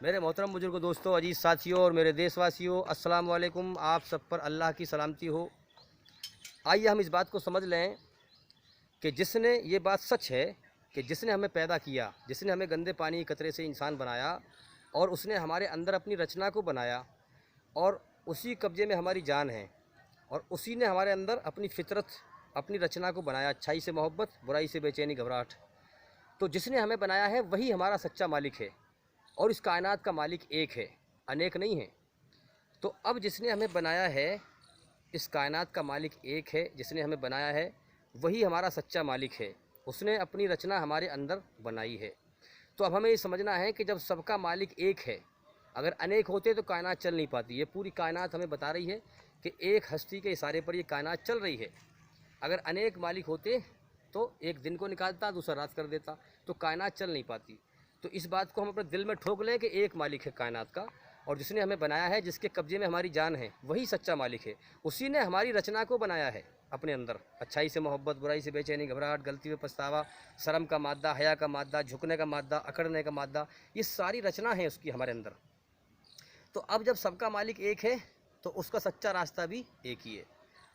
मेरे मोहतरम बुजुर्ग दोस्तों, अजीज़ साथियों और मेरे देशवासियों, अस्सलाम वालेकुम। आप सब पर अल्लाह की सलामती हो। आइए हम इस बात को समझ लें कि जिसने ये बात सच है कि जिसने हमें पैदा किया, जिसने हमें गंदे पानी के कतरे से इंसान बनाया और उसने हमारे अंदर अपनी रचना को बनाया और उसी कब्जे में हमारी जान है और उसी ने हमारे अंदर अपनी फितरत, अपनी रचना को बनाया, अच्छाई से मोहब्बत, बुराई से बेचैनी, घबराहट। तो जिसने हमें बनाया है वही हमारा सच्चा मालिक है और इस कायनात का मालिक एक है, अनेक नहीं है। तो अब जिसने हमें बनाया है, इस कायनात का मालिक एक है, जिसने हमें बनाया है वही हमारा सच्चा मालिक है। उसने अपनी रचना हमारे अंदर बनाई है। तो अब हमें ये समझना है कि जब सबका मालिक एक है, अगर अनेक होते तो कायनात चल नहीं पाती। ये पूरी कायनात हमें बता रही है कि एक हस्ती के इशारे पर ये कायनात चल रही है। अगर अनेक मालिक होते तो एक दिन को निकालता, दूसरा रात कर देता, तो कायनात चल नहीं पाती। तो इस बात को हम अपने दिल में ठोक लें कि एक मालिक है कायनात का और जिसने हमें बनाया है, जिसके कब्जे में हमारी जान है, वही सच्चा मालिक है। उसी ने हमारी रचना को बनाया है अपने अंदर, अच्छाई से मोहब्बत, बुराई से बेचैनी, घबराहट, गलती में पछतावा, शर्म का मादा, हया का मादा, झुकने का मादा, अकड़ने का मादा, ये सारी रचना है उसकी हमारे अंदर। तो अब जब सबका मालिक एक है तो उसका सच्चा रास्ता भी एक ही है।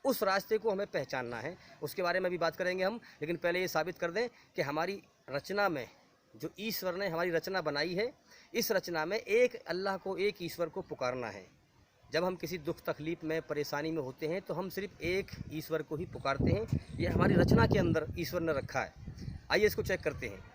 उस रास्ते को हमें पहचानना है, उसके बारे में भी बात करेंगे हम। लेकिन पहले ये साबित कर दें कि हमारी रचना में जो ईश्वर ने हमारी रचना बनाई है, इस रचना में एक अल्लाह को, एक ईश्वर को पुकारना है। जब हम किसी दुख तकलीफ़ में, परेशानी में होते हैं तो हम सिर्फ एक ईश्वर को ही पुकारते हैं। ये हमारी रचना के अंदर ईश्वर ने रखा है। आइए इसको चेक करते हैं।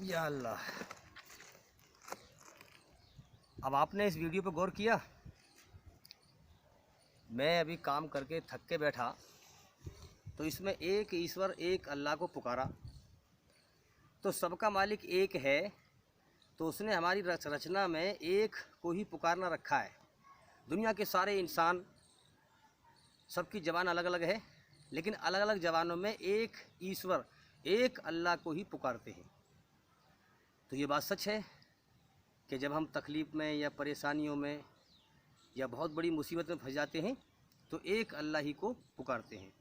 या अल्लाह, अब आपने इस वीडियो पर गौर किया? मैं अभी काम करके थक के बैठा तो इसमें एक ईश्वर, एक अल्लाह को पुकारा। तो सबका मालिक एक है तो उसने हमारी रचना में एक को ही पुकारना रखा है। दुनिया के सारे इंसान, सबकी ज़बान अलग अलग है, लेकिन अलग अलग ज़बानों में एक ईश्वर, एक अल्लाह को ही पुकारते हैं। तो ये बात सच है कि जब हम तकलीफ़ में या परेशानियों में या बहुत बड़ी मुसीबत में फंस जाते हैं तो एक अल्लाह ही को पुकारते हैं।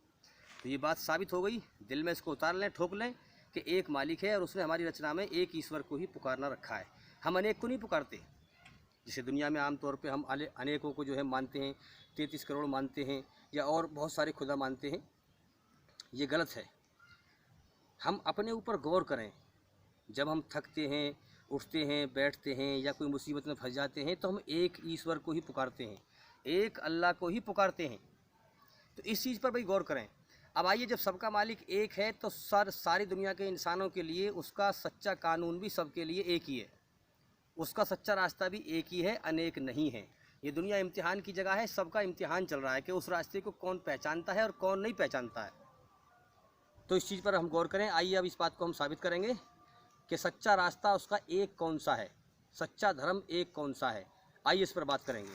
तो ये बात साबित हो गई, दिल में इसको उतार लें, ठोक लें कि एक मालिक है और उसने हमारी रचना में एक ईश्वर को ही पुकारना रखा है। हम अनेक को नहीं पुकारते। जैसे दुनिया में आमतौर पे हम अनेकों को जो है मानते हैं, 33 करोड़ मानते हैं या और बहुत सारे खुदा मानते हैं। ये गलत है। हम अपने ऊपर गौर करें। जब हम थकते हैं, उठते हैं, बैठते हैं या कोई मुसीबत में फंस जाते हैं तो हम एक ईश्वर को ही पुकारते हैं, एक अल्लाह को ही पुकारते हैं। तो इस चीज़ पर भाई गौर करें। अब आइए, जब सबका मालिक एक है तो सारी दुनिया के इंसानों के लिए उसका सच्चा कानून भी सबके लिए एक ही है, उसका सच्चा रास्ता भी एक ही है, अनेक नहीं है। ये दुनिया इम्तिहान की जगह है, सबका इम्तिहान चल रहा है कि उस रास्ते को कौन पहचानता है और कौन नहीं पहचानता है। तो इस चीज़ पर हम गौर करें। आइए अब इस बात को हम साबित करेंगे कि सच्चा रास्ता उसका एक कौन सा है, सच्चा धर्म एक कौन सा है। आइए इस पर बात करेंगे।